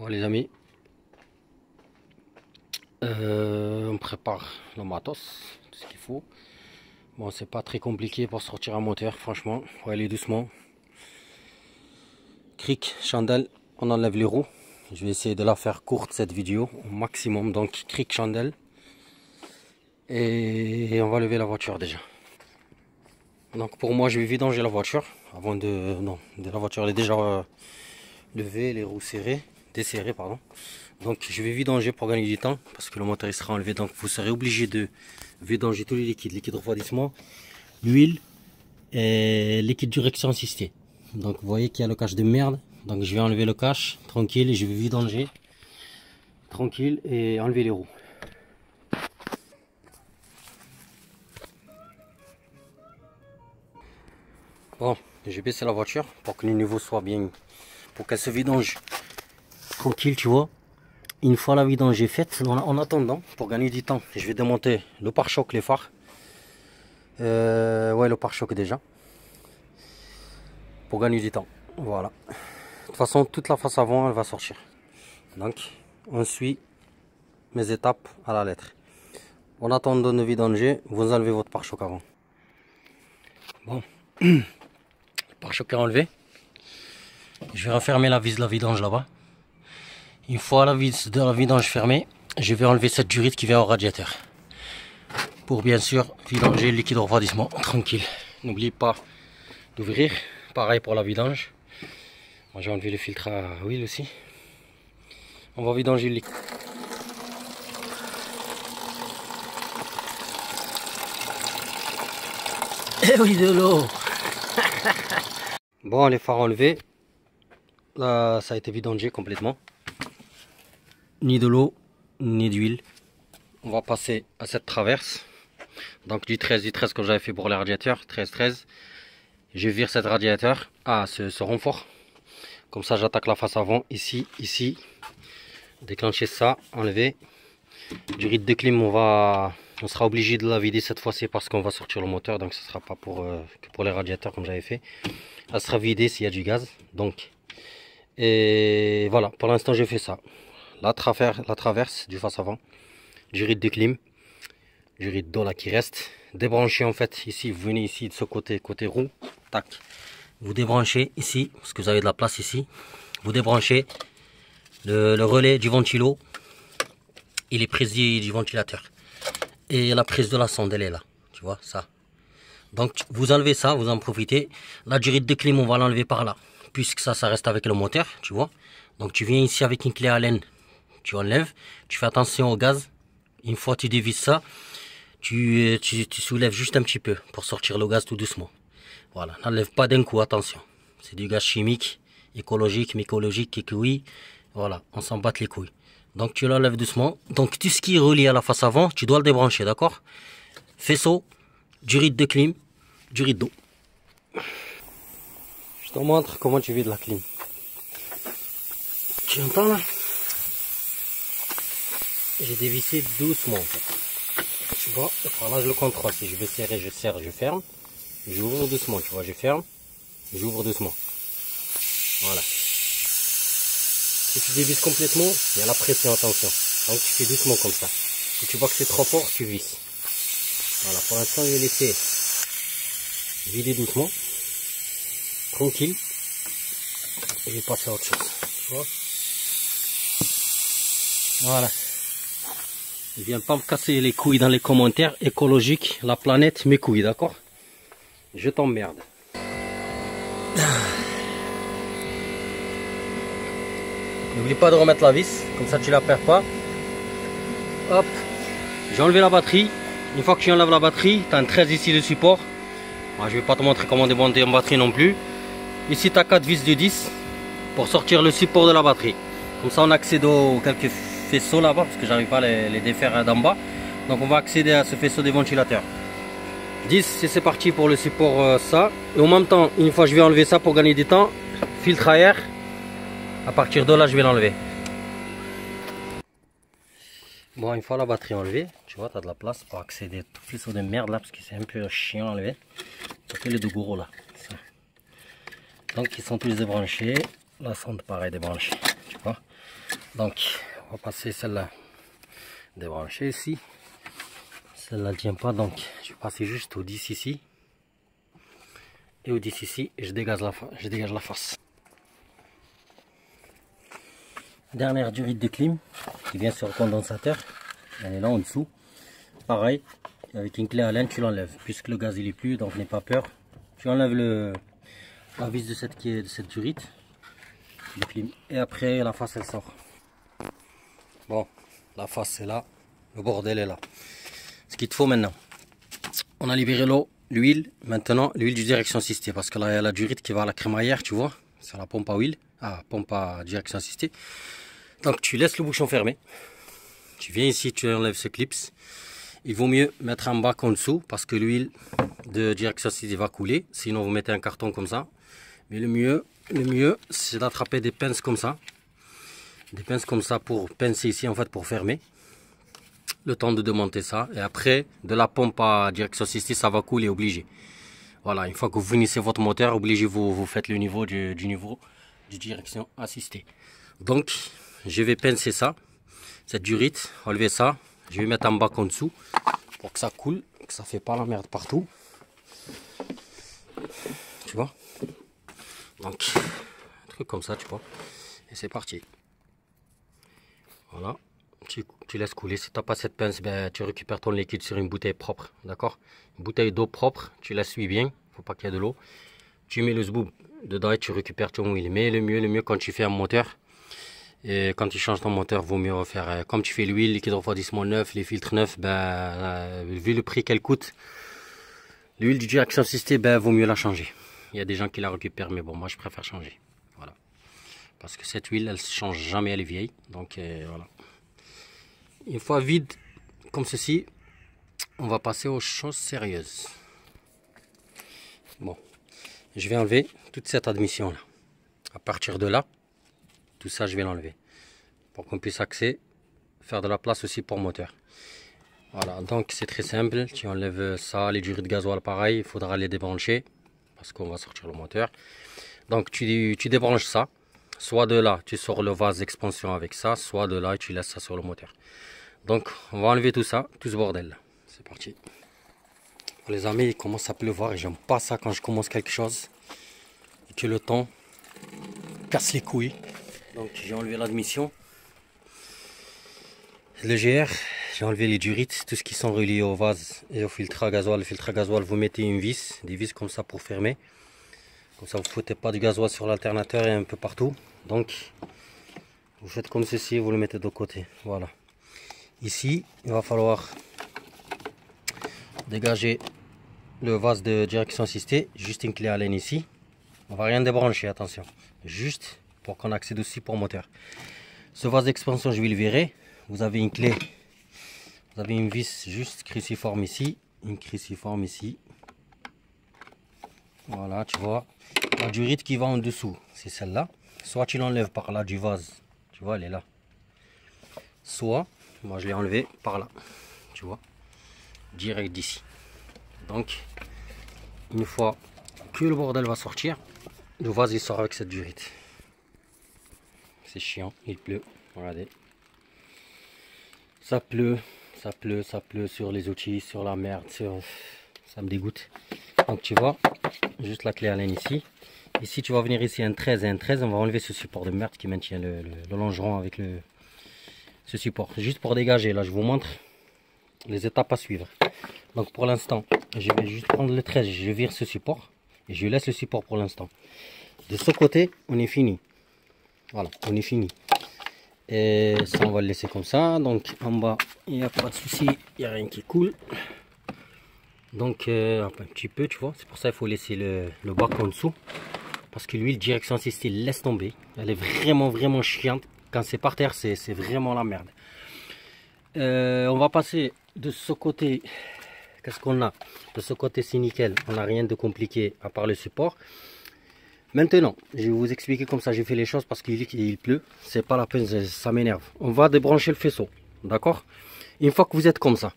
Bon les amis, on prépare le matos, tout ce qu'il faut. Bon, c'est pas très compliqué pour sortir un moteur, franchement, faut aller doucement. Cric, chandelle, on enlève les roues. Je vais essayer de la faire courte cette vidéo au maximum, donc cric, chandelle. Et on va lever la voiture déjà. Donc pour moi je vais vidanger la voiture avant de... Non, la voiture elle est déjà levée, les roues serrées, desserrées pardon. Donc je vais vidanger pour gagner du temps parce que le moteur il sera enlevé, donc vous serez obligé de vidanger tous les liquides, liquide refroidissement, l'huile et liquide direction assistée. Donc vous voyez qu'il y a le cache de merde, donc je vais enlever le cache tranquille et je vais vidanger tranquille et enlever les roues. Bon, je vais baisser la voiture pour que le niveau soit bien, pour qu'elle se vidange tranquille, tu vois. Une fois la vidange est faite, en attendant, pour gagner du temps, je vais démonter le pare-choc, les phares. Ouais, le pare-choc déjà. Pour gagner du temps. Voilà. De toute façon, toute la face avant, elle va sortir. Donc, on suit mes étapes à la lettre. En attendant de vidanger, vous enlevez votre pare-choc avant. Bon. Le pare-choc est enlevé. Je vais refermer la vis de la vidange là-bas. Une fois la vis de la vidange fermée, je vais enlever cette durite qui vient au radiateur. Pour bien sûr vidanger le liquide refroidissement tranquille. N'oubliez pas d'ouvrir. Pareil pour la vidange. Moi j'ai enlevé le filtre à huile aussi. On va vidanger le liquide. Eh oui, de l'eau. Bon, les phares enlevés. Là, ça a été vidangé complètement. Ni de l'eau, ni d'huile. On va passer à cette traverse. Donc du 13 que j'avais fait pour les radiateurs. 13. Je vire cette radiateur à ce renfort. Comme ça, j'attaque la face avant. Ici. Déclencher ça, enlever. Du rythme de clim, on sera obligé de la vider cette fois-ci parce qu'on va sortir le moteur. Donc ce ne sera pas que pour les radiateurs comme j'avais fait. Elle sera vidée s'il y a du gaz. Donc, et voilà, pour l'instant j'ai fait ça. La traverse du face avant. Du rythme de clim. Du rythme d'eau là qui reste. Débrancher en fait ici, vous venez ici de ce côté roue. Tac. Vous débranchez ici, parce que vous avez de la place ici. Vous débranchez le relais du ventilo et les prises du ventilateur. Et la prise de la sonde, elle est là. Tu vois, ça. Donc, vous enlevez ça, vous en profitez. La durite de clim, on va l'enlever par là. Puisque ça reste avec le moteur, tu vois. Donc, tu viens ici avec une clé Allen. Tu enlèves. Tu fais attention au gaz. Une fois tu dévisses ça, tu soulèves juste un petit peu pour sortir le gaz tout doucement. Voilà, n'enlève pas d'un coup, attention. C'est du gaz chimique, écologique, mycologique, écoui. Voilà, on s'en bat les couilles. Donc tu l'enlèves doucement. Donc tout ce qui est relié à la face avant, tu dois le débrancher, d'accord? Faisceau, durite de clim, durite d'eau. Je te montre comment tu vides la clim. Tu entends là? J'ai dévissé doucement en fait. Tu vois, là je le contrôle. Si je vais serrer, je serre, je ferme. J'ouvre doucement, tu vois, je ferme, j'ouvre doucement. Voilà. Si tu dévisses complètement, il y a la pression, attention. Donc tu fais doucement comme ça. Si tu vois que c'est trop fort, tu visses. Voilà, pour l'instant, je vais laisser vider doucement, tranquille. Et je vais passer à autre chose. Tu vois. Voilà. Ne viens pas me casser les couilles dans les commentaires. Écologique, la planète, mes couilles, d'accord? Je t'emmerde. N'oublie pas de remettre la vis, comme ça tu la perds pas. Hop, j'ai enlevé la batterie. Une fois que tu enlèves la batterie, tu as un 13 ici de support. Moi, je vais pas te montrer comment démonter une batterie non plus. Ici tu as 4 vis de 10 pour sortir le support de la batterie. Comme ça on accède aux quelques faisceaux là-bas, parce que j'arrive pas à les défaire d'en bas. Donc on va accéder à ce faisceau des ventilateurs. 10 et c'est parti pour le support ça. Et en même temps, une fois je vais enlever ça pour gagner du temps, filtre à air. À partir de là, je vais l'enlever. Bon, une fois la batterie enlevée, tu vois, tu as de la place pour accéder à tout faisceau de merde là, parce que c'est un peu chiant à enlever. Ça fait les deux gros là. Ça. Donc ils sont tous débranchés. La sonde pareil débranchée. Tu vois. Donc on va passer celle-là, débrancher ici. Celle-là ne tient pas, donc je vais passer juste au 10 ici. Et au 10 ici, et je dégage la face. Dernière durite de clim qui vient sur le condensateur. Elle est là en dessous. Pareil, avec une clé à laine, tu l'enlèves. Puisque le gaz il est plus, donc n'aie pas peur. Tu enlèves la vis de cette durite de clim. Et après, la face elle sort. Bon, la face c'est là. Le bordel est là. Ce qu'il te faut maintenant, on a libéré l'eau, l'huile. Maintenant, l'huile du direction assistée. Parce que là, il y a la durite qui va à la crémaillère, tu vois. C'est la pompe à huile. Ah, pompe à direction assistée. Donc, tu laisses le bouchon fermé. Tu viens ici, tu enlèves ce clips. Il vaut mieux mettre un bac en dessous parce que l'huile de direction assistée va couler. Sinon, vous mettez un carton comme ça. Mais le mieux c'est d'attraper des pinces comme ça. Des pinces comme ça pour pincer ici, en fait, pour fermer. Le temps de démonter ça. Et après, de la pompe à direction assistée, ça va couler, obligé. Voilà, une fois que vous finissez votre moteur, obligé, vous faites le niveau du niveau de direction assistée. Donc, je vais pincer ça, cette durite, enlever ça. Je vais mettre un bac en dessous pour que ça coule, que ça ne fait pas la merde partout. Tu vois? Donc, un truc comme ça, tu vois. Et c'est parti. Voilà. Tu laisses couler. Si tu n'as pas cette pince, ben, tu récupères ton liquide sur une bouteille propre. D'accord? Une bouteille d'eau propre, tu la suis bien. Il ne faut pas qu'il y ait de l'eau. Tu mets le zboob dedans et tu récupères ton huile. Mais le mieux quand tu fais un moteur, et quand tu changes ton moteur, vaut mieux refaire. Comme tu fais l'huile, liquide refroidissement neuf, les filtres neufs, ben, vu le prix qu'elle coûte, l'huile du direction assistée, ben, vaut mieux la changer. Il y a des gens qui la récupèrent, mais bon, moi je préfère changer. Voilà. Parce que cette huile, elle ne change jamais, elle est vieille. Donc voilà. Une fois vide comme ceci, on va passer aux choses sérieuses. Bon, je vais enlever toute cette admission là. À partir de là, tout ça je vais l'enlever. Pour qu'on puisse faire de la place aussi pour moteur. Voilà, donc c'est très simple. Tu enlèves ça, les durites de gasoil pareil, il faudra les débrancher. Parce qu'on va sortir le moteur. Donc tu débranches ça. Soit de là, tu sors le vase d'expansion avec ça, soit de là, tu laisses ça sur le moteur. Donc, on va enlever tout ça, tout ce bordel là. C'est parti. Les amis, il commence à pleuvoir et j'aime pas ça quand je commence quelque chose. Et que le temps casse les couilles. Donc, j'ai enlevé l'admission. Le GR, j'ai enlevé les durites, tout ce qui sont reliés au vase et au filtre à gasoil. Le filtre à gasoil, vous mettez une vis, des vis comme ça pour fermer. Comme ça, vous ne foutez pas du gasoil sur l'alternateur et un peu partout. Donc, vous faites comme ceci, vous le mettez de côté. Voilà. Ici, il va falloir dégager le vase de direction assistée. Juste une clé à laine ici. On va rien débrancher, attention. Juste pour qu'on accède aussi pour moteur. Ce vase d'expansion, je vais le virer. Vous avez une clé. Vous avez une vis juste cruciforme ici. Une cruciforme ici. Voilà, tu vois. La durite qui va en dessous, c'est celle-là. Soit tu l'enlèves par là du vase. Tu vois, elle est là. Soit, moi je l'ai enlevé par là. Tu vois. Direct d'ici. Donc, une fois que le bordel va sortir, le vase il sort avec cette durite. C'est chiant, il pleut. Regardez. Ça pleut, ça pleut, ça pleut sur les outils, sur la merde, ça me dégoûte. Donc tu vois, juste la clé à laine ici. Ici tu vas venir ici un 13 et un 13, on va enlever ce support de merde qui maintient le longeron avec ce support. Juste pour dégager, là je vous montre les étapes à suivre. Donc pour l'instant, je vais juste prendre le 13, je vire ce support et je laisse le support pour l'instant. De ce côté, on est fini. Voilà, on est fini. Et ça on va le laisser comme ça. Donc en bas il n'y a pas de souci, il n'y a rien qui coule. Donc un petit peu tu vois, c'est pour ça qu'il faut laisser le bac en dessous. Parce que l'huile direction assistée laisse tomber. Elle est vraiment chiante. Quand c'est par terre c'est vraiment la merde. On va passer de ce côté. Qu'est-ce qu'on a? De ce côté c'est nickel, on n'a rien de compliqué à part le support. Maintenant, je vais vous expliquer comme ça j'ai fait les choses parce qu'il pleut. C'est pas la peine, ça m'énerve. On va débrancher le faisceau. D'accord? Une fois que vous êtes comme ça,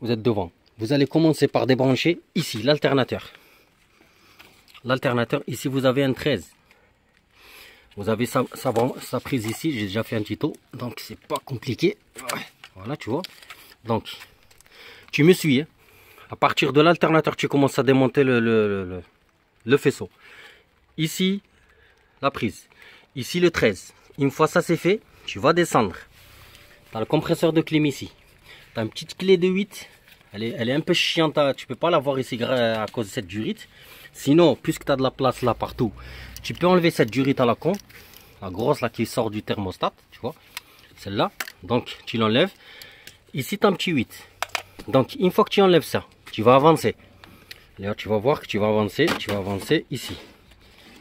vous êtes devant. Vous allez commencer par débrancher ici l'alternateur. L'alternateur, ici vous avez un 13. Vous avez sa prise ici, j'ai déjà fait un tuto, donc c'est pas compliqué. Voilà, tu vois. Donc, tu me suis. Hein. À partir de l'alternateur, tu commences à démonter le faisceau. Ici, la prise. Ici, le 13. Une fois ça c'est fait, tu vas descendre. Tu as le compresseur de clim ici. Tu as une petite clé de 8. Elle est un peu chiante. Tu peux pas la voir ici à cause de cette durite. Sinon, puisque tu as de la place là partout, tu peux enlever cette durite à la con. La grosse là qui sort du thermostat. Tu vois. Celle-là. Donc, tu l'enlèves. Ici, tu as un petit 8. Donc, une fois que tu enlèves ça, tu vas avancer. Là, tu vas voir que tu vas avancer ici.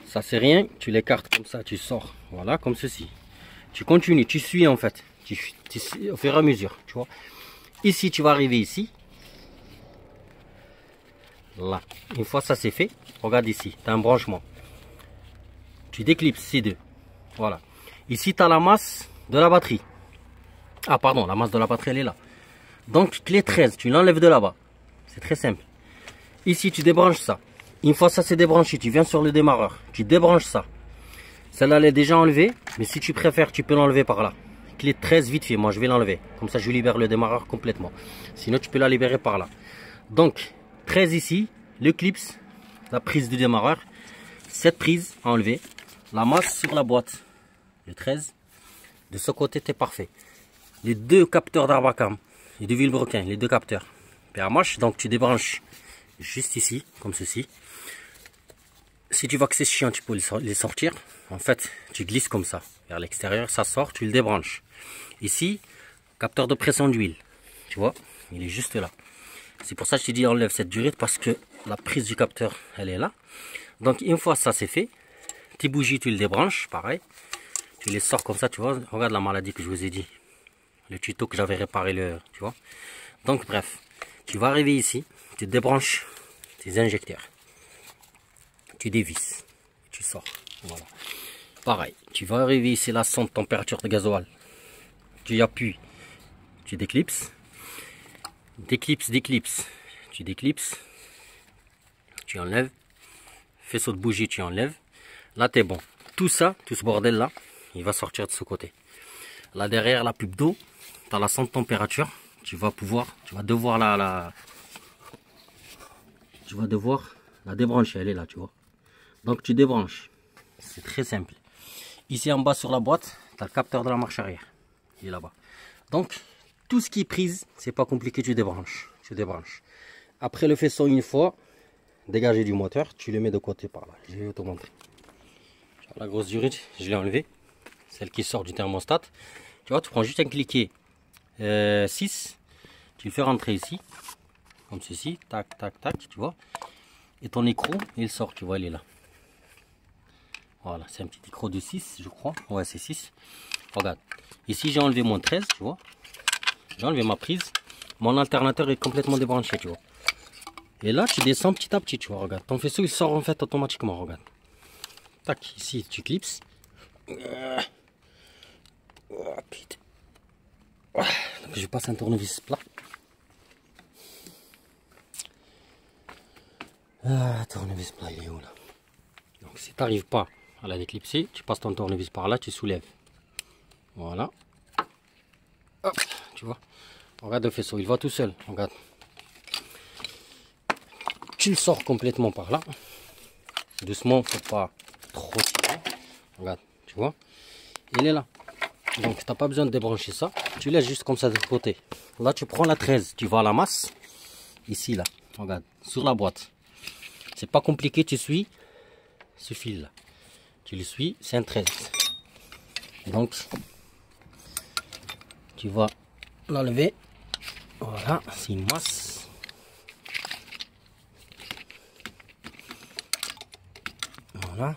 Ça, c'est rien. Tu l'écartes comme ça, tu sors. Voilà, comme ceci. Tu continues, tu suis en fait. Tu suis au fur et à mesure. Tu vois. Ici, tu vas arriver ici. Là. Une fois ça c'est fait, regarde ici, tu as un branchement. Tu déclipses ces deux. Voilà. Ici, tu as la masse de la batterie. Ah, pardon, la masse de la batterie, elle est là. Donc, clé 13, tu l'enlèves de là-bas. C'est très simple. Ici, tu débranches ça. Une fois ça c'est débranché, tu viens sur le démarreur. Tu débranches ça. Celle-là, elle est déjà enlevée. Mais si tu préfères, tu peux l'enlever par là. Clé 13, vite fait. Moi, je vais l'enlever. Comme ça, je libère le démarreur complètement. Sinon, tu peux la libérer par là. Donc, 13 ici. Le clips. La prise du démarreur. Cette prise enlevée. La masse sur la boîte. Le 13. De ce côté, c'est parfait. Les deux capteurs d'Arbacam et de Villebrequin. Les deux capteurs. PRMH. Donc, tu débranches juste ici. Comme ceci. Si tu vois que c'est chiant, tu peux les sortir. En fait, tu glisses comme ça. Vers l'extérieur, ça sort, tu le débranches. Ici, capteur de pression d'huile. Tu vois, il est juste là. C'est pour ça que je te dis enlève cette durite parce que la prise du capteur, elle est là. Donc, une fois ça c'est fait, tes bougies, tu les débranches, pareil. Tu les sors comme ça, tu vois. Regarde la maladie que je vous ai dit. Le tuto que j'avais réparé, tu vois. Donc, bref, tu vas arriver ici, tu débranches tes injecteurs. Tu dévisses, tu sors. Voilà. Pareil, tu vas arriver ici, la sonde température de gasoil. Tu y appuies, tu déclipses. Déclipse. Tu déclipses. Tu enlèves. Faisceau de bougie, tu enlèves. Là, t'es bon. Tout ça, tout ce bordel là, il va sortir de ce côté. Là derrière la pub d'eau, tu as la sonde température. Tu vas devoir la débrancher. Elle est là, tu vois. Donc tu débranches. C'est très simple. Ici en bas sur la boîte, tu as le capteur de la marche arrière. Il est là-bas. Donc, tout ce qui est prise, c'est pas compliqué, tu débranches. Après le faisceau, une fois dégagé du moteur, tu le mets de côté par là. Je vais te montrer. La grosse durite, je l'ai enlevée. Celle qui sort du thermostat. Tu vois, tu prends juste un cliquet 6. Tu le fais rentrer ici. Comme ceci. Tac, tac, tac, tu vois. Et ton écrou, il sort, tu vois, il est là. Voilà, c'est un petit écrou de 6, je crois. Ouais, c'est 6. Regarde. Ici, j'ai enlevé mon 13, tu vois. J'ai enlevé ma prise. Mon alternateur est complètement débranché, tu vois. Et là, tu descends petit à petit, tu vois. Regarde. Ton faisceau, il sort en fait automatiquement. Regarde. Tac, ici, tu clipses. Donc, je passe un tournevis plat. Tournevis plat, il est où là? Donc, si tu n'arrives pas à la déclipser, tu passes ton tournevis par là, tu soulèves. Voilà. Hop, tu vois. Regarde le faisceau, il va tout seul. Regarde. Tu le sors complètement par là. Doucement, faut pas trop tirer. Regarde, tu vois. Il est là. Donc, tu n'as pas besoin de débrancher ça. Tu laisses juste comme ça de côté. Là, tu prends la 13. Tu vas à la masse. Ici, là. Regarde, sur la boîte. C'est pas compliqué, tu suis ce fil là. Tu le suis, c'est un 13. Donc, tu vas l'enlever. Voilà, c'est une masse. Voilà.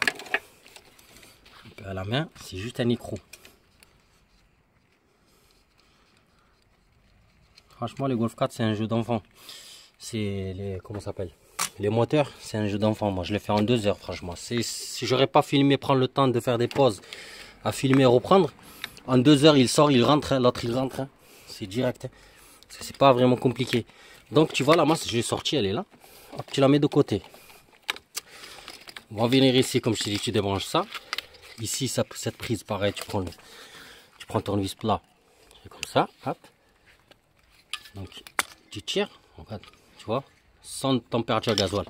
Un peu à la main, c'est juste un écrou. Franchement, le Golf 4, c'est un jeu d'enfant. C'est les... Comment ça s'appelle? Les moteurs, c'est un jeu d'enfant. Moi, je l'ai fait en 2 heures, franchement. Si j'aurais pas filmé, prendre le temps de faire des pauses, à filmer, reprendre, en 2 heures, il sort, il rentre, hein, l'autre, il rentre. Hein. C'est direct. Hein. C'est pas vraiment compliqué. Donc, tu vois, la masse, je l'ai sortie, elle est là. Hop, tu la mets de côté. On va venir ici, comme je t'ai dit, tu débranches ça. Ici, cette prise, pareil, tu prends le tournevis plat. C'est comme ça, hop. Donc, tu tires, regarde, tu vois, sans température gasoil.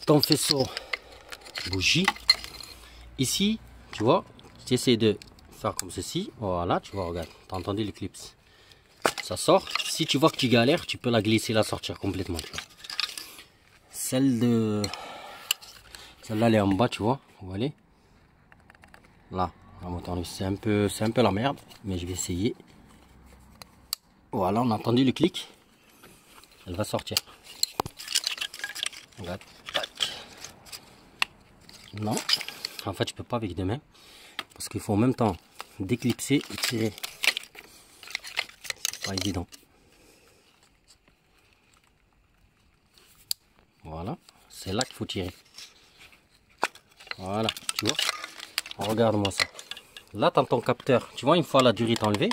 Ton faisceau bougie. Ici, tu vois, tu essaies de faire comme ceci. Voilà, tu vois, regarde, tu as entendu l'éclipse. Ça sort. Si tu vois que tu galères, tu peux la glisser, la sortir complètement. Tu vois. Celle-là, elle est en bas, tu vois. On va aller. Là, c'est un peu la merde, mais je vais essayer. Voilà, on a entendu le clic. Elle va sortir. Regarde. Non, en fait, je peux pas avec deux mains. Parce qu'il faut en même temps déclipser et tirer. C'est pas évident. Voilà, c'est là qu'il faut tirer. Voilà, tu vois. Regarde-moi ça. Là, tu as ton capteur. Tu vois, une fois la durite enlevée,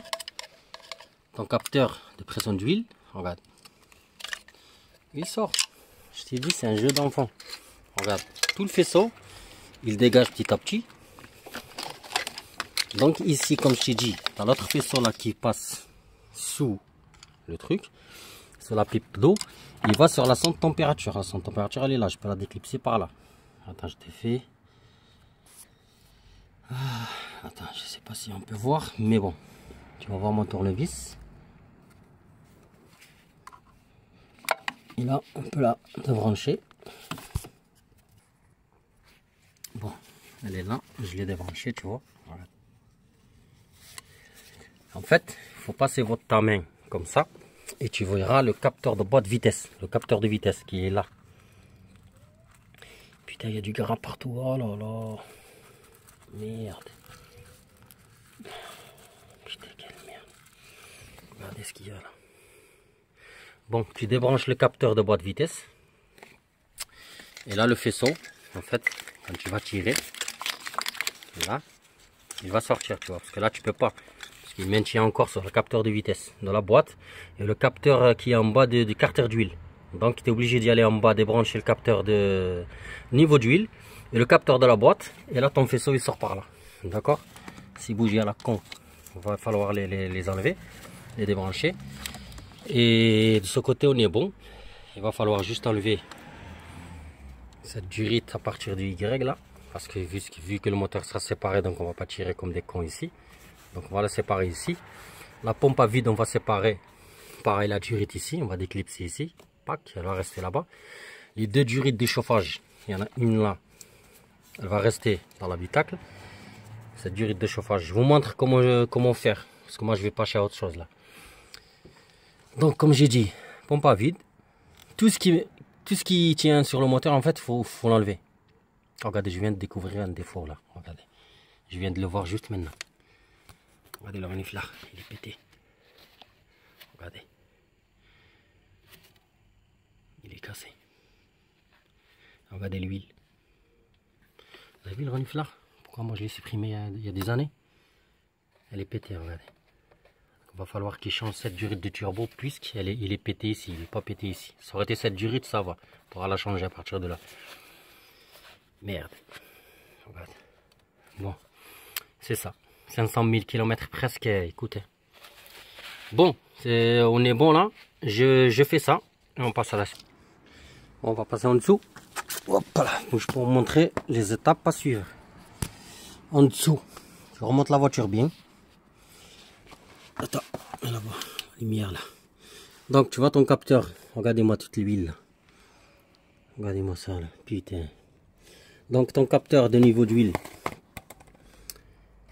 ton capteur de pression d'huile, regarde. Il sort. Je t'ai dit, c'est un jeu d'enfant. Regarde, tout le faisceau, il dégage petit à petit. Donc ici, comme je t'ai dit, tu as l'autre faisceau là qui passe sous le truc, sur la pipe d'eau. Il va sur la sonde température. La sonde température, elle est là. Je peux la déclipser par là. Attends, je t'ai fait. Attends, je sais pas si on peut voir, mais bon. Tu vas voir mon tournevis. Et là, on peut la débrancher. Bon, elle est là. Je l'ai débranchée, tu vois. Voilà. En fait, il faut passer ta main comme ça. Et tu verras le capteur de boîte vitesse. Le capteur de vitesse qui est là. Putain, il y a du gras partout. Oh là là. Merde. Putain, quelle merde. Regardez ce qu'il y a là. Bon, tu débranches le capteur de boîte vitesse. Et là, le faisceau, en fait, quand tu vas tirer, là, il va sortir, tu vois. Parce que là, tu peux pas. Parce qu'il maintient encore sur le capteur de vitesse de la boîte. Et le capteur qui est en bas du carter d'huile. Donc, tu es obligé d'y aller en bas, débrancher le capteur de niveau d'huile. Et le capteur de la boîte. Et là, ton faisceau, il sort par là. D'accord? Ces bougies à la con, il va falloir les enlever, les débrancher. Et de ce côté, on est bon. Il va falloir juste enlever cette durite à partir du Y là. Parce que vu que le moteur sera séparé, donc on va pas tirer comme des cons ici. Donc on va la séparer ici. La pompe à vide, on va séparer. Pareil, la durite ici, on va déclipser ici. Pac, elle va rester là-bas. Les deux durites de chauffage, il y en a une là. Elle va rester dans l'habitacle. Cette durite de chauffage, je vous montre comment faire. Parce que moi, je vais pas chercher autre chose là. Donc, comme j'ai dit, pompe à vide. Tout ce qui tient sur le moteur, en fait, faut l'enlever. Regardez, je viens de découvrir un défaut là. Regardez. Je viens de le voir juste maintenant. Regardez le reniflard, il est pété. Regardez. Il est cassé. Regardez l'huile. Vous avez vu le reniflard? Pourquoi moi je l'ai supprimé il y a des années? Elle est pétée, regardez. Il va falloir qu'il change cette durite de turbo puisqu'il est pété ici, il n'est pas pété ici. Ça aurait été cette durite, ça va. On pourra la changer à partir de là. Merde. Regarde. Bon, c'est ça. 500 000 km presque, écoutez. Bon, on est bon là. Je fais ça et on passe à la suite. On va passer en dessous. Hop là, je peux vous montrer les étapes à suivre. En dessous, je remonte la voiture bien. Attends, là-bas, lumière là. Donc tu vois ton capteur, regardez-moi toute l'huile là. Regardez-moi ça là, putain. Donc ton capteur de niveau d'huile,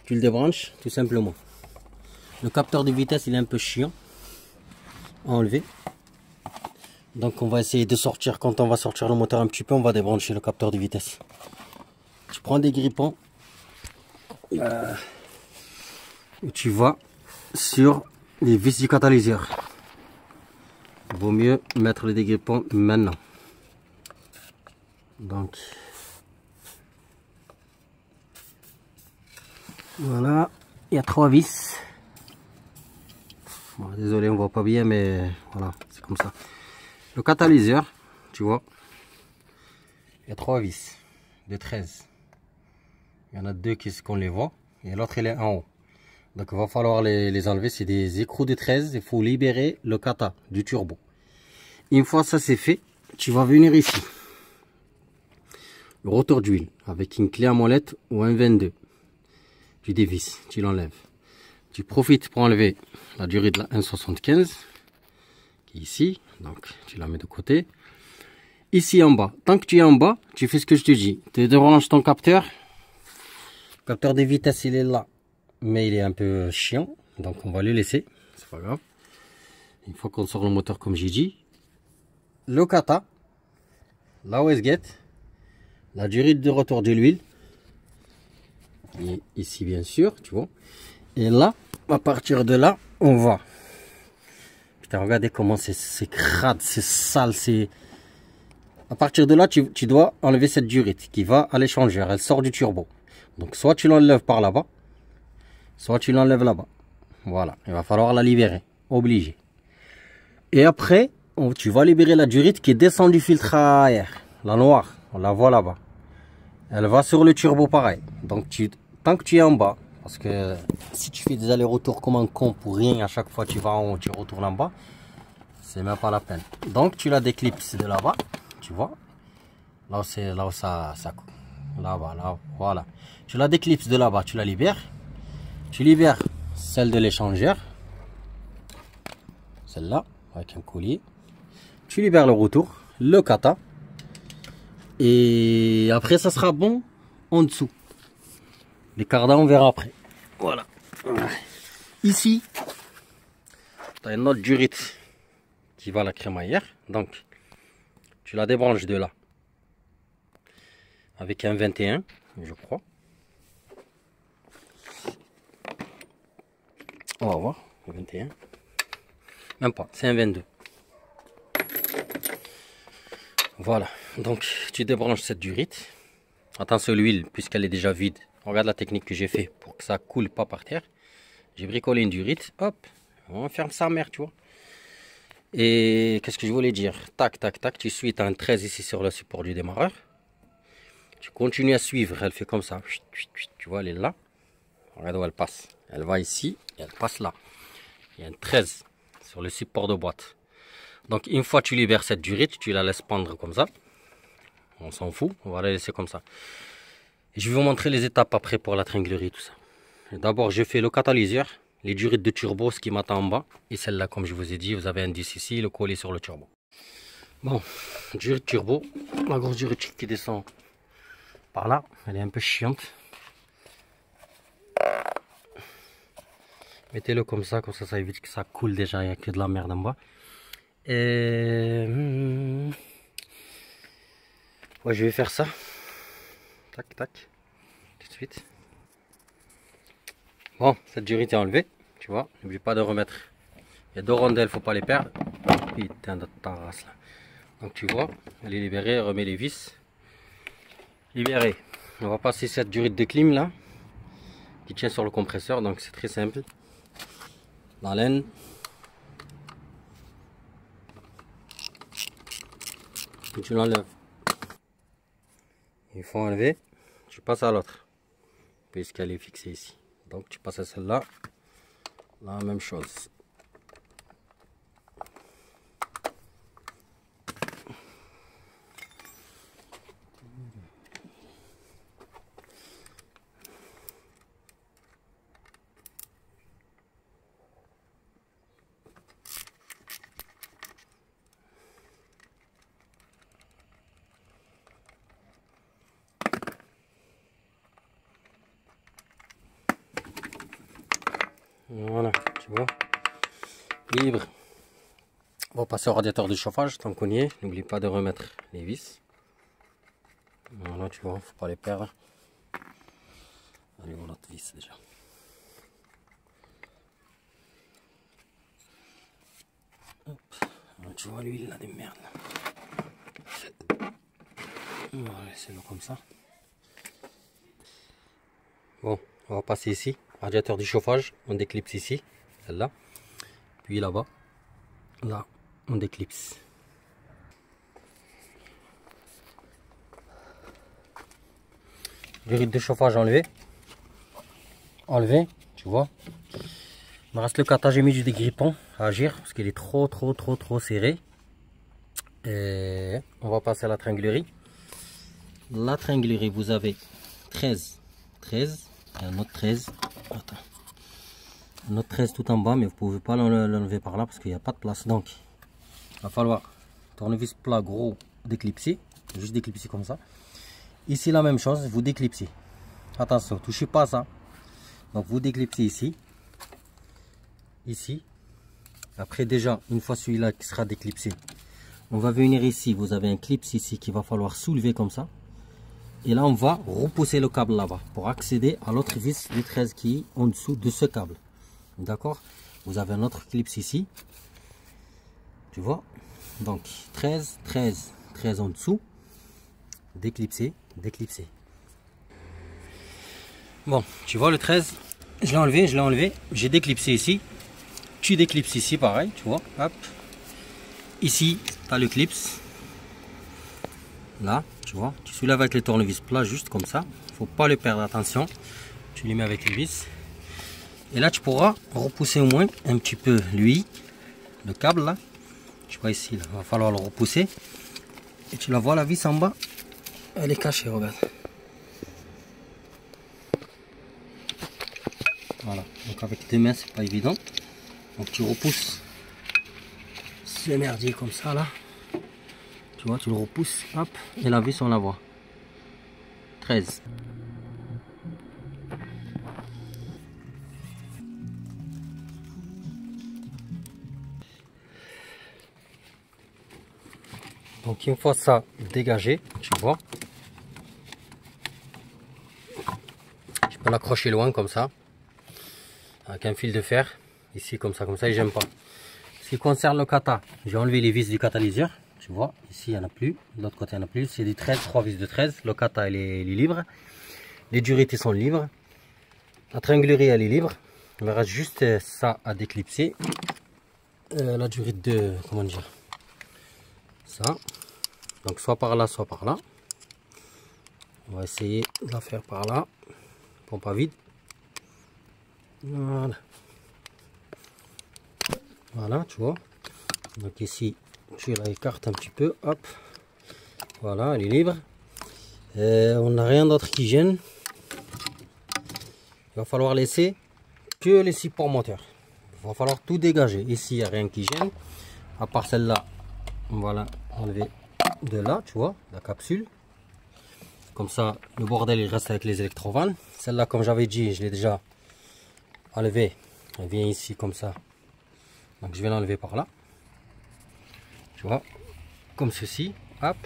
tu le débranches tout simplement. Le capteur de vitesse il est un peu chiant à enlever. Donc on va essayer de sortir, quand on va sortir le moteur un petit peu, on va débrancher le capteur de vitesse. Tu prends des grippons et tu vas sur les vis du catalyseur. Il vaut mieux mettre les dégrippons maintenant. Donc voilà, il y a 3 vis. Bon, désolé, on voit pas bien, mais voilà, c'est comme ça. Le catalyseur, tu vois, il y a 3 vis de 13. Il y en a deux qu'on les voit. Et l'autre, il est en haut. Donc, il va falloir les enlever. C'est des écrous de 13. Il faut libérer le kata du turbo. Une fois ça c'est fait, tu vas venir ici. Le rotor d'huile avec une clé à molette ou un 22. Tu dévisses, tu l'enlèves. Tu profites pour enlever la durée de la 1,75 qui est ici. Donc, tu la mets de côté. Ici en bas, tant que tu es en bas, tu fais ce que je te dis. Tu débranches ton capteur. Le capteur des vitesses, il est là. Mais il est un peu chiant. Donc on va le laisser. C'est pas grave. Une fois qu'on sort le moteur comme j'ai dit. Le kata. La wastegate. La durée de retour de l'huile. Qui est ici bien sûr. Tu vois. Et là, à partir de là, on va. Putain, regardez comment c'est crade, c'est sale, c'est... À partir de là, tu dois enlever cette durite qui va à l'échangeur. Elle sort du turbo. Donc, soit tu l'enlèves par là-bas, soit tu l'enlèves là-bas. Voilà. Il va falloir la libérer. Obligé. Et après, tu vas libérer la durite qui descend du filtre à air. La noire. On la voit là-bas. Elle va sur le turbo pareil. Donc, tant que tu es en bas, parce que si tu fais des allers-retours comme un con pour rien, à chaque fois tu vas en haut, tu retournes en bas, c'est même pas la peine. Donc, tu la déclipses de là-bas. Tu vois, là où ça là-bas, là, voilà. Tu la déclipses de là-bas, tu la libères. Tu libères celle de l'échangeur, celle-là, avec un collier. Tu libères le retour, le kata. Et après, ça sera bon en dessous. Les cardans, on verra après. Voilà. Ici, tu as une autre durite qui va à la crémaillère. Donc, tu la débranches de là. Avec un 21, je crois. On va voir. 21. Même pas, c'est un 22. Voilà. Donc, tu débranches cette durite. Attention l'huile, puisqu'elle est déjà vide. Regarde la technique que j'ai fait pour que ça coule pas par terre. J'ai bricolé une durite. Hop. On ferme sa mère, tu vois. Et qu'est-ce que je voulais dire? Tac, tac, tac. Tu suis, tu as un 13 ici sur le support du démarreur. Tu continues à suivre. Elle fait comme ça. Tu vois, elle est là. Regarde où elle passe. Elle va ici et elle passe là. Il y a un 13 sur le support de boîte. Donc, une fois que tu libères cette durite, tu la laisses pendre comme ça. On s'en fout. On va la laisser comme ça. Et je vais vous montrer les étapes après pour la tringlerie, tout ça. D'abord, je fais le catalyseur. Les durites de turbo, ce qui m'attend en bas. Et celle-là, comme je vous ai dit, vous avez un 10 ici, le collier sur le turbo. Bon, durite turbo. La grosse durite qui descend par là. Elle est un peu chiante. Mettez-le comme ça évite que ça coule déjà. Il n'y a que de la merde en bas. Et... ouais, je vais faire ça. Tac, tac. Tout de suite. Bon, cette durite est enlevée, tu vois. N'oublie pas de remettre. Il y a deux rondelles, faut pas les perdre. Putain de ta race là. Donc tu vois, elle est libérée, remets les vis. Libérée. On va passer cette durite de clim là, qui tient sur le compresseur, donc c'est très simple. La laine. Et tu l'enlèves. Il faut enlever. Tu passes à l'autre, puisqu'elle est fixée ici. Donc tu passes à celle-là, la même chose. Voilà, tu vois, libre. On va passer au radiateur de chauffage tant qu'on y est. N'oublie pas de remettre les vis. Voilà, tu vois, faut pas les perdre. Allez, on l'autre vis déjà. Hop. Alors, tu vois l'huile là des merdes. On va laisser-le comme ça. Bon, on va passer ici. Radiateur du chauffage, on déclipse ici, celle-là. Puis là-bas, là, on déclipse. Durite de chauffage enlevé. Enlevé, tu vois. Il me reste le kata, j'ai mis du dégrippant à agir parce qu'il est trop serré. Et on va passer à la tringlerie. La tringlerie, vous avez 13 et un autre 13. Attends. Un autre 13 tout en bas, mais vous ne pouvez pas l'enlever par là parce qu'il n'y a pas de place. Donc, il va falloir tournevis plat gros déclipsé, juste déclipsé comme ça. Ici, la même chose, vous déclipsez. Attention, touchez pas à ça. Donc, vous déclipsez ici. Ici. Après, déjà, une fois celui-là qui sera déclipsé, on va venir ici. Vous avez un clip ici qu'il va falloir soulever comme ça. Et là, on va repousser le câble là-bas pour accéder à l'autre vis du 13 qui est en dessous de ce câble. D'accord? Vous avez un autre clip ici. Tu vois? Donc, 13 en dessous. Déclipsé. Bon, tu vois le 13, je l'ai enlevé. J'ai déclipsé ici. Tu déclipses ici, pareil, tu vois. Hop. Ici, tu as le clips. Là, tu vois, tu soulèves avec les tournevis plats, juste comme ça. Faut pas le perdre, attention. Tu les mets avec les vis. Et là, tu pourras repousser au moins un petit peu lui, le câble là. Tu vois ici, il va falloir le repousser. Et tu la vois, la vis en bas, elle est cachée, regarde. Voilà, donc avec tes mains, c'est pas évident. Donc tu repousses ce merdier comme ça là. Tu vois, tu le repousses, hop, et la vis on la voit. 13. Donc une fois ça dégagé, tu vois, je peux l'accrocher loin comme ça, avec un fil de fer, ici comme ça, et j'aime pas. Ce qui concerne le kata, j'ai enlevé les vis du catalyseur. Tu vois, ici il n'y en a plus, de l'autre côté il n'y en a plus, c'est des 13, 3 vis de 13, le kata il est libre, les durites sont libres, la tringlerie elle est libre, il me reste juste ça à déclipser, la durite de, comment dire, ça, donc soit par là, on va essayer de la faire par là, pompe à vide, voilà, tu vois, donc ici, tu la écartes un petit peu, hop, voilà, elle est libre. On n'a rien d'autre qui gêne. Il va falloir laisser que les supports moteurs. Il va falloir tout dégager. Ici, il n'y a rien qui gêne. À part celle-là, on va l'enlever de là, tu vois, la capsule. Comme ça, le bordel il reste avec les électrovannes. Celle-là, comme j'avais dit, je l'ai déjà enlevée. Elle vient ici comme ça. Donc, je vais l'enlever par là. Tu vois, comme ceci. Hop.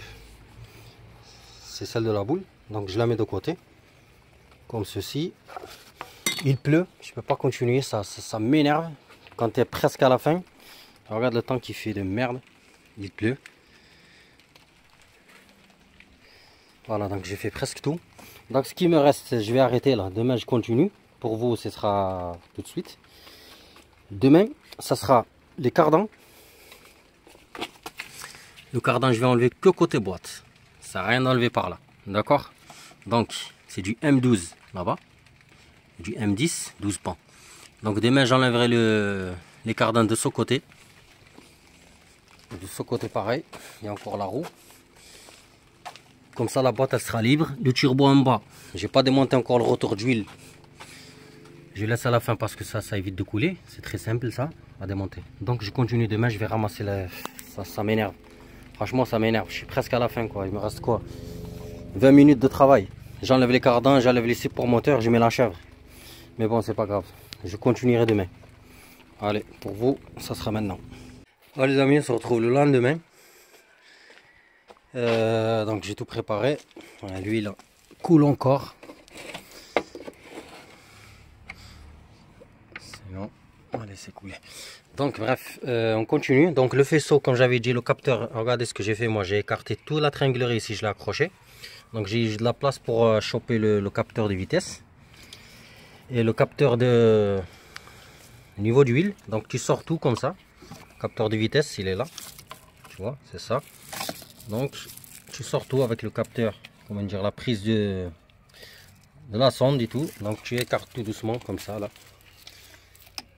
C'est celle de la boule, donc je la mets de côté comme ceci. Il pleut, je peux pas continuer, ça m'énerve quand tu es presque à la fin. Regarde le temps qu'il fait de merde, il pleut. Voilà, donc j'ai fait presque tout. Donc ce qui me reste, je vais arrêter là. Demain je continue. Pour vous ce sera tout de suite. Demain ça sera les cardans. Le cardan je vais enlever que côté boîte. Ça n'a rien enlevé par là, d'accord? Donc c'est du M12 là-bas, du M10 12 pans. Donc demain j'enlèverai les cardans de ce côté. De ce côté pareil, il y a encore la roue. Comme ça la boîte elle sera libre. Le turbo en bas, j'ai pas démonté encore le rotor d'huile. Je laisse à la fin parce que ça évite de couler. C'est très simple ça à démonter. Donc je continue demain, je vais ramasser ça m'énerve. Franchement ça m'énerve, je suis presque à la fin quoi. Il me reste quoi, 20 minutes de travail. J'enlève les cardans, j'enlève les supports moteurs, je mets la chèvre. Mais bon c'est pas grave, je continuerai demain. Allez, pour vous ça sera maintenant. Allez les amis, on se retrouve le lendemain. Donc j'ai tout préparé. Voilà, l'huile coule encore. C'est bon, on va laisser couler. Donc bref, on continue. Donc le faisceau, comme j'avais dit, le capteur, regardez ce que j'ai fait. Moi j'ai écarté toute la tringlerie ici, je l'ai accroché. Donc j'ai de la place pour choper le capteur de vitesse. Et le capteur de niveau d'huile. Donc tu sors tout comme ça. Capteur de vitesse, il est là. Tu vois, c'est ça. Donc tu sors tout avec le capteur, comment dire, la prise de de la sonde et tout. Donc tu écartes tout doucement comme ça là.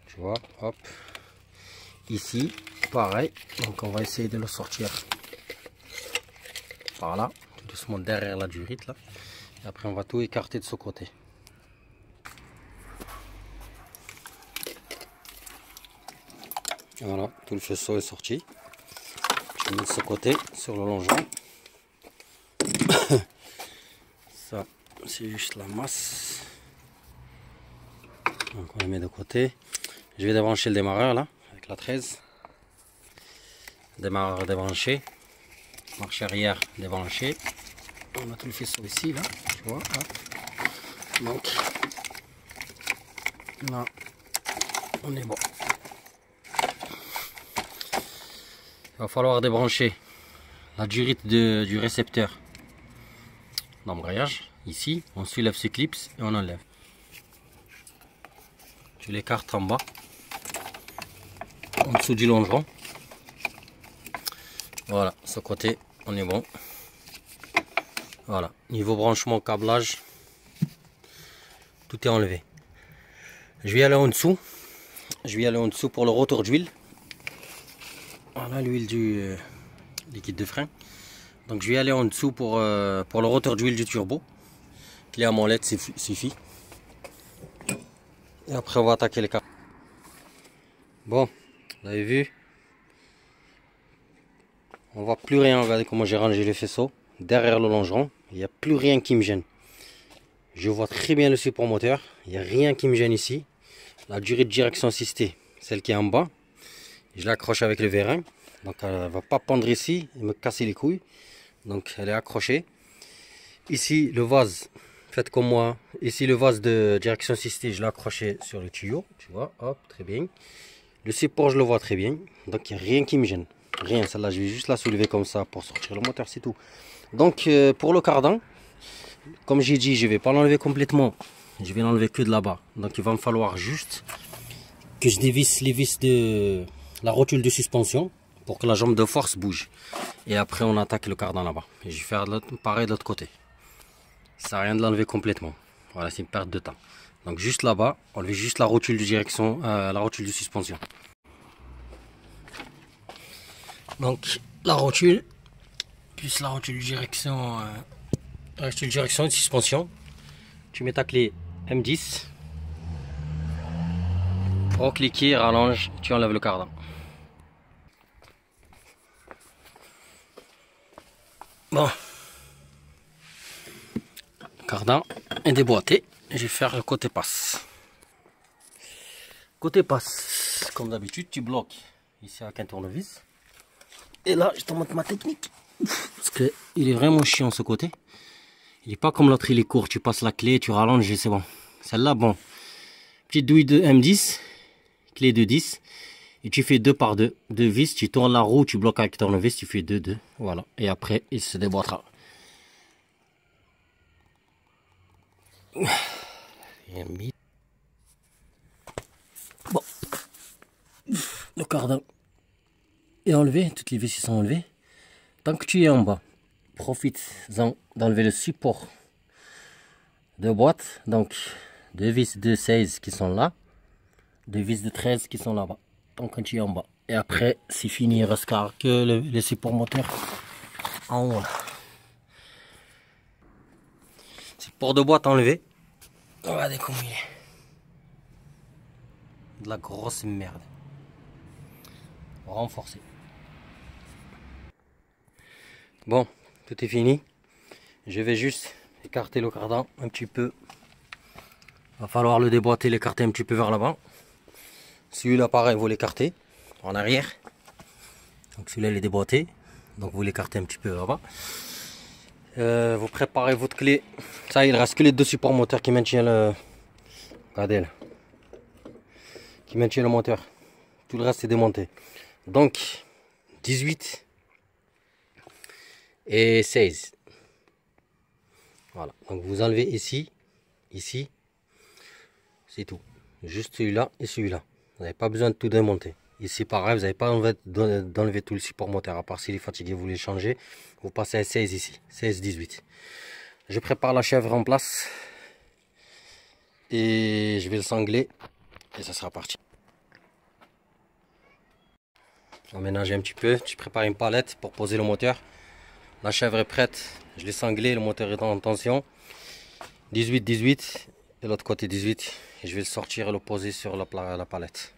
Tu vois, hop. Ici, pareil. Donc on va essayer de le sortir par là, tout doucement derrière la durite là. Et après on va tout écarter de ce côté. Voilà, tout le faisceau est sorti. Je mets de ce côté sur le longeron. Ça, c'est juste la masse. Donc on la met de côté. Je vais débrancher le démarreur là, avec la 13. Démarreur débranché. Marche arrière débranché. On a tout le faisceau ici là, tu vois. Hop. Donc là, on est bon. Il va falloir débrancher la durite du récepteur d'embrayage. Ici, on soulève ce clips et on enlève. Tu l'écartes en bas, en dessous du longeron. Voilà, ce côté, on est bon. Voilà, niveau branchement, câblage, tout est enlevé. Je vais aller en dessous. Je vais aller en dessous pour le retour d'huile. Voilà l'huile du liquide de frein. Donc je vais aller en dessous pour le rotor d'huile du turbo. Clé à molette suffit. Et après on va attaquer les câbles. Bon, vous avez vu. On voit plus rien. Regardez comment j'ai rangé les faisceaux. Derrière le longeron, il n'y a plus rien qui me gêne. Je vois très bien le support moteur. Il n'y a rien qui me gêne ici. La durée de direction assistée, celle qui est en bas. Je l'accroche avec le vérin. Donc elle ne va pas pendre ici et me casser les couilles. Donc elle est accrochée. Ici le vase, faites comme moi. Ici le vase de direction assistée, je l'ai accroché sur le tuyau. Tu vois, hop, très bien. Le support, je le vois très bien. Donc il n'y a rien qui me gêne. Rien, celle-là, je vais juste la soulever comme ça pour sortir le moteur, c'est tout. Donc pour le cardan, comme j'ai dit, je ne vais pas l'enlever complètement. Je vais l'enlever que de là-bas. Donc il va me falloir juste que je dévisse les vis de la rotule de suspension pour que la jambe de force bouge. Et après on attaque le cardan là-bas. Et je vais faire pareil de l'autre côté. Ça sert à rien de l'enlever complètement. Voilà, c'est une perte de temps. Donc juste là-bas, enlever juste la rotule de direction, la rotule de suspension. Donc la rotule, plus la rotule de direction, de suspension. Tu mets ta clé M10. Recliquer, rallonge, tu enlèves le cardan. Bon, le cardan est déboîté. Je vais faire le côté passe. Côté passe, comme d'habitude, tu bloques ici avec un tournevis. Et là, je te montre ma technique. Parce que il est vraiment chiant ce côté. Il n'est pas comme l'autre, il est court. Tu passes la clé, tu rallonges et c'est bon. Celle-là, bon. Petite douille de M10, clé de 10. Et tu fais 2 par 2. 2 vis, tu tournes la roue, tu bloques avec le tournevis, tu fais 2, 2. Voilà. Et après, il se déboîtera. Bon. Le cardan est enlevé. Toutes les vis sont enlevées. Tant que tu es en bas, profite-en d'enlever le support de boîte. Donc, 2 vis de 16 qui sont là. 2 vis de 13 qui sont là-bas. Donc, quand tu es en bas. Et après, c'est fini. Il reste que les supports moteurs en haut. Support de boîte enlevé. Regardez comment il est. De la grosse merde. Renforcé. Bon, tout est fini. Je vais juste écarter le cardan un petit peu. Va falloir le déboîter, l'écarter un petit peu vers l'avant. Celui-là, pareil, vous l'écartez en arrière. Donc celui-là, il est déboîté. Donc vous l'écartez un petit peu là-bas. Vous préparez votre clé. Ça, il reste que les 2 supports moteurs qui maintiennent le... Regardez là. Qui maintiennent le moteur. Tout le reste est démonté. Donc 18 et 16. Voilà. Donc vous enlevez ici, ici. C'est tout. Juste celui-là et celui-là. Vous n'avez pas besoin de tout démonter. Ici pareil, vous n'avez pas d'enlever tout le support moteur. À part s'il est fatigué, vous voulez changer. Vous passez à 16 ici. 16, 18. Je prépare la chèvre en place. et je vais le sangler et ça sera parti. On va ménager un petit peu, tu prépares une palette pour poser le moteur. La chèvre est prête, je l'ai sanglé, le moteur est en tension. 18 et l'autre côté 18 et je vais le sortir et le poser sur la palette.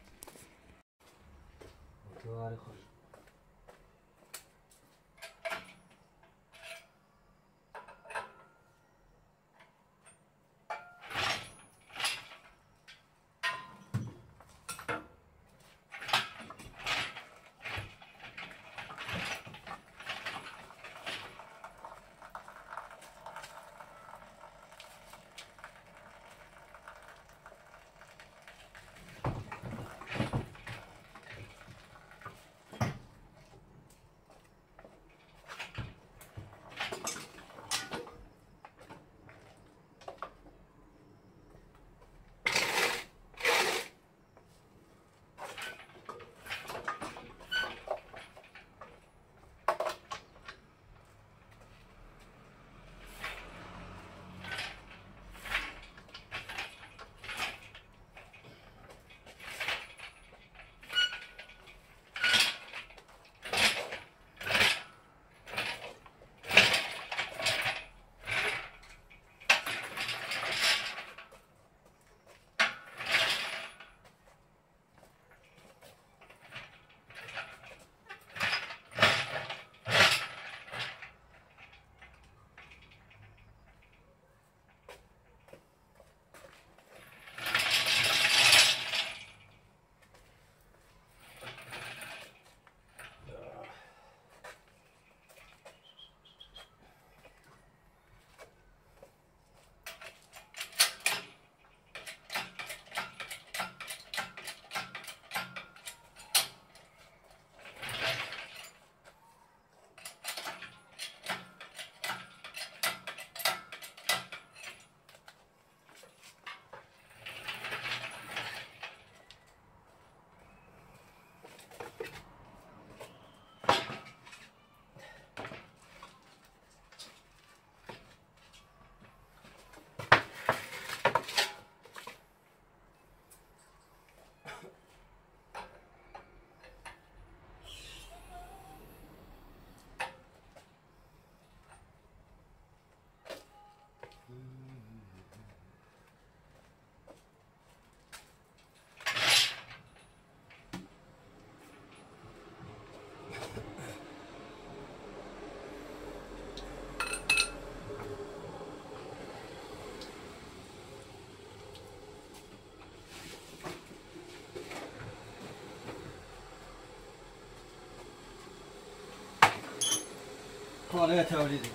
خالاتها يا وليدي.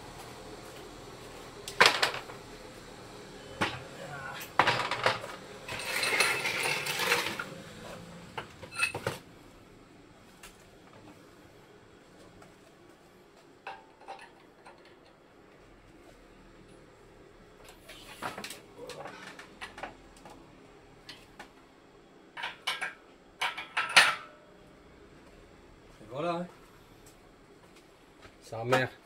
Voilà. Sa mère.